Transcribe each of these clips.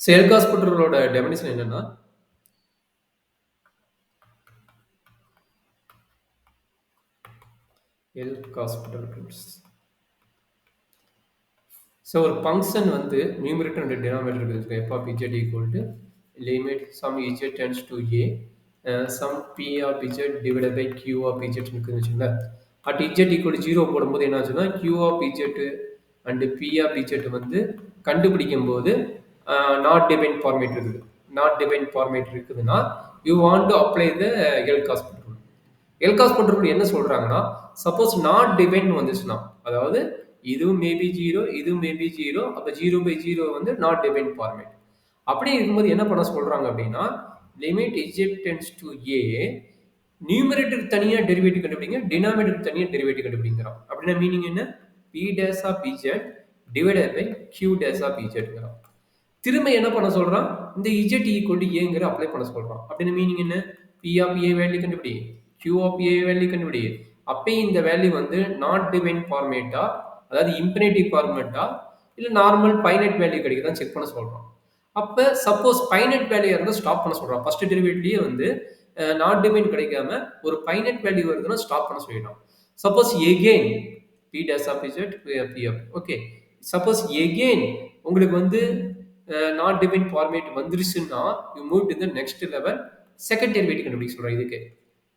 So L காஸ்பிட்டலோட definition என்னன்னா, L Hospital rules. So ஒரு ஃபங்க்ஷன் வந்து நியூமரேட்டர் அண்ட் டினாமினேட்டர் இருக்குது. F of z equal to limit some z tends to a some p of z divided by q of z இருக்குன்னு வச்சுங்களேன். At z equal 0 போடும்போது என்ன ஆச்சுன்னா q of z and p of z வந்து கண்டுபிடிக்கும் போது not define format இருக்குது. Not define format இருக்குதுன்னா you want to apply the L Hospital rule. L Hospital rule என்ன சொல்றாங்கன்னா, சப்போஸ் நாட் டிஃபைன் வந்துச்சுன்னா, அதாவது இதுவும் மேபி 0, இதுவும் மேபி 0, அப்போ 0/0 வந்து நாட் டிஃபைன் ஃபார்மேட். அப்படி இருக்கும்போது என்ன பண்ண சொல்றாங்க அப்படின்னா, லிமிட் இஜெட் டென்ஸ் டு ஏ, நியூமரேட்டருக்கு தனியா டெரிவேட்டிவ் கண்டுபிடிங்க, டினாமினேட்டருக்கு தனியா டெரிவேட்டிவ் கண்டுபிடிங்கிறோம். அப்படின்னா மீனிங் என்ன? P days of z divided by q dash of இஜெட்ங்கிறோம். திரும்ப என்ன பண்ண சொல்றான்? இந்த இஜெட் ஈக்குவல் டு ஏங்கிற அப்ளை பண்ண சொல்றான். அப்படின்னு மீனிங் என்ன? பி ஆஃப் ஏ வேல்யூ கண்டுபிடி, கியூ ஆஃப் ஏ வேல்யூ கண்டுபிடி. அப்பயும் இந்த வேல்யூ வந்து நாட் டிவைன் ஃபார்மேட்டா, அதாவது இன்ஃபினிட்டிவ் ஃபார்மேட்டா, இல்லை நார்மல் பைனைட் வேல்யூ கிடைக்குதான் செக் பண்ண சொல்றான். அப்போ சப்போஸ் பைனைட் வேல்யூ இருந்தால் ஸ்டாப் பண்ண சொல்றான். ஃபர்ஸ்ட் டெரிவேட்லயே வந்து நாட் டிவைன் கிடைக்காம ஒரு பைனைட் வேல்யூ வருதுன்னா ஸ்டாப் பண்ண சொல்லிடும். Suppose again P days of z P of, okay, suppose again உங்களுக்கு வந்து நாட் டிவைன் ஃபார்மேட் வந்துருச்சுன்னா you move to the next level, second derivative கண்டுபிடிக்க சொல்றேன்.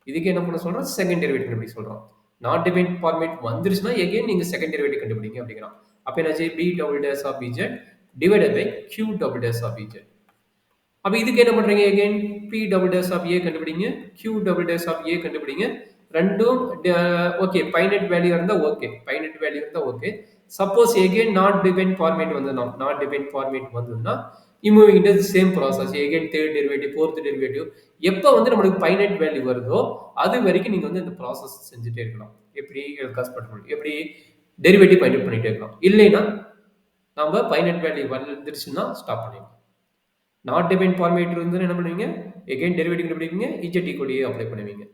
இதுக்கு என்ன பண்ண சொல்றோம்? செகண்ட் டெரிவேட்டிவ் கண்டுபிடிக்க சொல்றோம். நாட் டிவைன் ஃபார்மேட் வந்துருச்சுன்னா எகைன் நீங்க செகண்ட் டெரிவேட்டிவ் கண்டுபிடிங்க அப்படிங்கிறான். அப்ப என்னாச்சு? P double dash of z divided by q double dash of z. அப்ப இதுக்கு என்ன பண்றீங்க? Again p double dash of a கண்டுபிடிங்க, q double dash of a கண்டுபிடிங்க. ரெண்டும் ஓகே, பைனைட் வேல்யூ இருந்தா ஓகே, பைனைட் வேல்யூ இருந்தா okay. Suppose again not define format வந்ததுன்னா, நாட் டிவைன் ஃபார்மேட் வந்ததுன்னா moving into the same process. Again third derivative, fourth derivative. எப்போ வந்து நம்மளுக்கு பைனைட் வேல்யூ வருதோ அது வரைக்கும் நீங்க வந்து இந்த ப்ராசஸ் செஞ்சுட்டே இருக்கலாம். எப்படி? எல் காஸ்பிட்டல் எப்படி டெரிவேட்டிவ் ஃபைண்ட் அவுட் பண்ணிட்டே இருக்கலாம். இல்லைன்னா நம்ம பைனைட் வேல்யூ வந்துருச்சுன்னா ஸ்டாப் பண்ணிடலாம். நாட் டிவைன் ஃபார்மேட் இருந்து என்ன பண்ணுவீங்க? Again derivative கண்டுபிடிப்பீங்க, Z equal a apply பண்ணுவீங்க.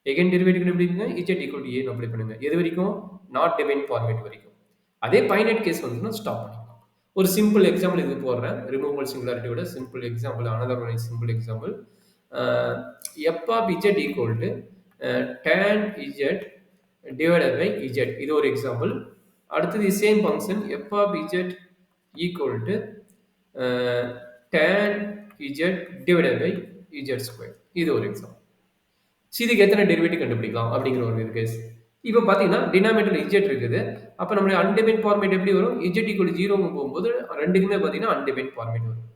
Again derivative கண்டுபிடிப்பீங்க, Z equal a apply பண்ணுங்க. எது வரைக்கும்? நாட் டிவைன் ஃபார்மேட் வரைக்கும். அதே பைனைட் கேஸ் வந்துன்னா ஸ்டாப் பண்ணிக்கலாம். ஒரு சிம்பிள் எக்ஸாம்பிள் இது போடுறேன். ரிமூவல் சிங்குலாரிட்டியோட simple example, another one simple example. F of z equal to tan z divided by z. இது ஒரு எக்ஸாம்பிள். அடுத்தது same function f of z equal to tan z divided by z square. இது ஒரு example. இதுக்கு எத்தனை derivative கண்டுபிடிக்கலாம் அப்படிங்கிற ஒரு கேஸ். இப்போ பார்த்தீங்கன்னா டினாமினேட்டர் இஜெட் இருக்குது. அப்போ நம்மளுடைய அன்டிவைன் ஃபார்மேட் எப்படி வரும்? இஜெட் ஈக்குவல் 0 போகும்போது ரெண்டுக்குமே பார்த்தீங்கன்னா அன்டிவைன் ஃபார்மேட் வரும்.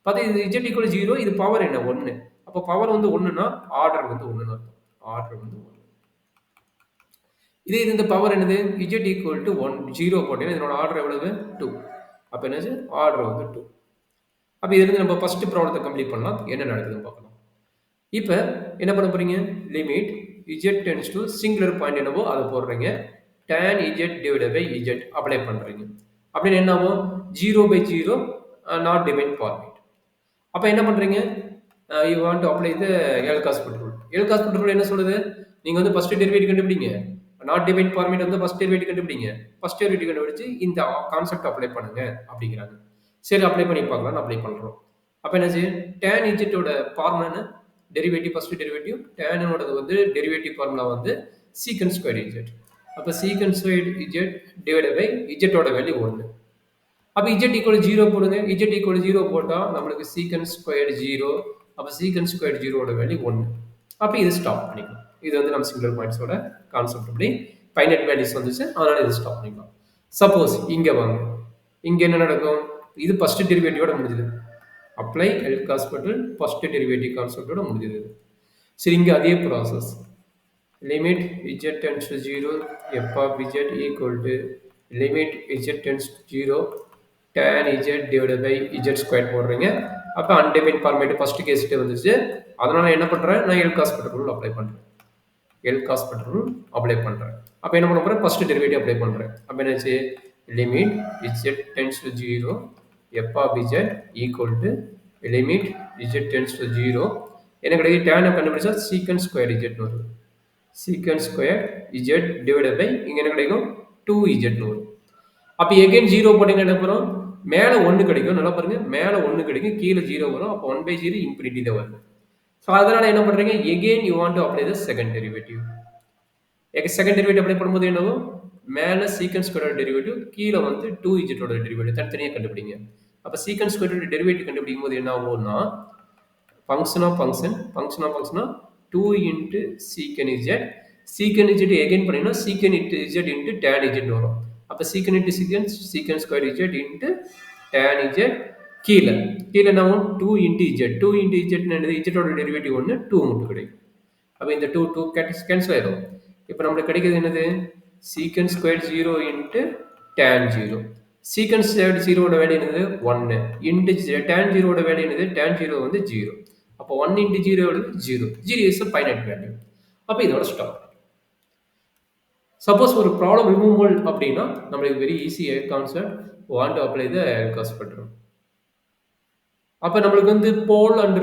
பார்த்தா இது இஜெட் ஈக்குவல் 0, இது பவர் என்ன? 1. அப்போ பவர் வந்து 1னா ஆர்டர் வந்து 1ன்னு அர்த்தம். ஆர்டர் வந்து 1. இதே இது இந்த பவர் என்னது? இஜெட் ஈக்குவல் டு 1, 0 போட்டீங்கன்னா இதனோட ஆர்டர் எவ்வளவு? 2. அப்போ என்னாச்சு? ஆர்டர் வந்து 2. அப்போ இதுலேருந்து நம்ம ஃபர்ஸ்ட் ப்ராப்ளத்தை கம்ப்ளீட் பண்ணலாம். என்ன நடக்குதுன்னு பார்க்கலாம். இப்போ என்ன பண்ண போறீங்க? Limit z tends to singular point என்னவோ அதை போடுறீங்க. tan z divided by z apply பண்றீங்க. அப்படின்னு என்ன ஆகும்? 0/0 நாட் டிவைன் ஃபார்மேட். அப்போ என்ன பண்றீங்க? You want to apply the L Hospital rule. L Hospital rule என்ன சொல்லுது? நீங்க வந்து ஃபர்ஸ்ட் டெரிவேட்டிவ் கண்டுபிடிங்க, நாட் டிவைன் ஃபார்மேட் வந்து ஃபர்ஸ்ட் டெரிவேட்டிவ் கண்டுபிடிங்க, ஃபர்ஸ்ட் டெரிவேட்டிவ் கண்டுபிடிச்சு இந்த கான்செப்ட் அப்ளை பண்ணுங்க அப்படிங்கிறாங்க. சரி, அப்ளை பண்ணி பார்க்கலாம். அப்ளை பண்றோம். அப்போ என்னாச்சு? tan இஜெட்டோட ஃபார்முலா என்ன? டெரிவேட்டிவ் ஃபர்ஸ்ட் டெரிவேட்டிவ், tan ஓடது வந்து டெரிவேட்டிவ் ஃபார்முலா வந்து சீக்கன்ட் ஸ்கொயர் இஜெட். அப்போ secant square z divided by இஜெட்டோட வேல்யூ 1. அப்போ இஜெட் ஈக்குவல் 0 போடுங்க. இஜெட் ஈக்குவல் 0 போட்டால் நம்மளுக்கு சீக்கன்ட் ஸ்கொயர் 0. அப்போ சீக்கன்ட் ஸ்கொயர் 0ஓட வேல்யூ 1. அப்போ இது ஸ்டாப் பண்ணிக்கலாம். இது வந்து நம்ம சிங்குலர் பாயிண்ட்ஸோட கான்செப்ட். அப்படி பைனைட் வேல்யூஸ் வந்துச்சு, அதனால இது ஸ்டாப் பண்ணிக்கலாம். சப்போஸ் இங்கே வாங்க, இங்கே என்ன நடக்கும்? இது ஃபர்ஸ்ட் டெரிவேட்டிவோட முடிஞ்சது. Apply L'Hospital first derivative கான்செப்டோட முடிஞ்சது. சரி, இங்கே அதே process. Limit z tends to 0 f of z equal to limit z tends to 0 tan z divided by z square போடுறீங்க. அப்போ அன்டிவைன் ஃபார்மேட் ஃபர்ஸ்ட் கேஸ்ட்டு வந்துச்சு. அதனால என்ன பண்ணுறேன்? நான் எல் காஸ்பிட்டல் ரூல் அப்ளை பண்ணுறேன். எல் காஸ்பிட்டல் ரூல் அப்ளை பண்ணுறேன். அப்போ என்ன பண்ண போகிறேன்? ஃபர்ஸ்ட் டெரிவேட்டிவ் அப்ளை பண்ணுறேன். அப்போ என்னாச்சு? Limit z tends to 0 f of z equal to limit z tends to 0. என்ன கிடைக்கும்? tan கண்டுபிடிச்சா சீக்கன்ட் ஸ்கொயர் இஜெட்னு வரும். Secant square z divided by இங்கே என்ன கிடைக்கும்? 2 இஜெட்னு வரும். அப்போ எகைன் 0 போட்டீங்கன்னா என்ன வரும்? மேலே 1 கிடைக்கும். நல்லா பாருங்க. மேலே 1 கிடைக்கும். கீழே 0 வரும். அப்போ 1/0 இன்ஃபினிட்டி தான் வரும். ஸோ அதனால என்ன பண்றீங்க? Again you want to apply the second derivative. Second derivative apply பண்ணும்போது என்னவும்? மேலே சீக்கண்ட் ஸ்கொயரோட டெரிவேட்டிவ், கீழே வந்து 2z ஓட டெரிவேட்டிவ் தனித்தனியாக கண்டுபிடிங்க. அப்போ சீக்கண்ட் ஸ்கொயரோட டெரிவேட்டிவ் கண்டுபிடிக்கும் போது என்ன ஆகும்னா function of function of 2 into secant z. Secant z again பண்ணீங்கன்னா secant z into tan z வரும். அப்போ secant into secant square z into tan z கீழே என்ன 2 into z. 2 into z என்னது? z ஓட டெரிவேட்டிவ் ஒன்று 2 மட்டும் கிடைக்கும். அப்போ இந்த 2 கேன்சல் ஆயிடும். இப்போ நம்மளுக்கு கிடைக்கிறது என்னது? secant square 0 into tan 0. secant square 0 ஓட வேல்யூ என்னது? 1 into tan 0 ஓட வேல்யூ என்னது? tan 0 வந்து 0. அப்போ 1 into 0 எவ்வளவு? 0. 0 is a finite value. அப்போ இதோட ஸ்டாப். சப்போஸ் ஒரு ப்ராப்ளம் ரிமூவல் அப்படின்னா நம்மளுக்கு very easy concept. Want to apply the எல்காஸ் பண்றோம். அப்போ நம்மளுக்கு வந்து போல் அண்ட்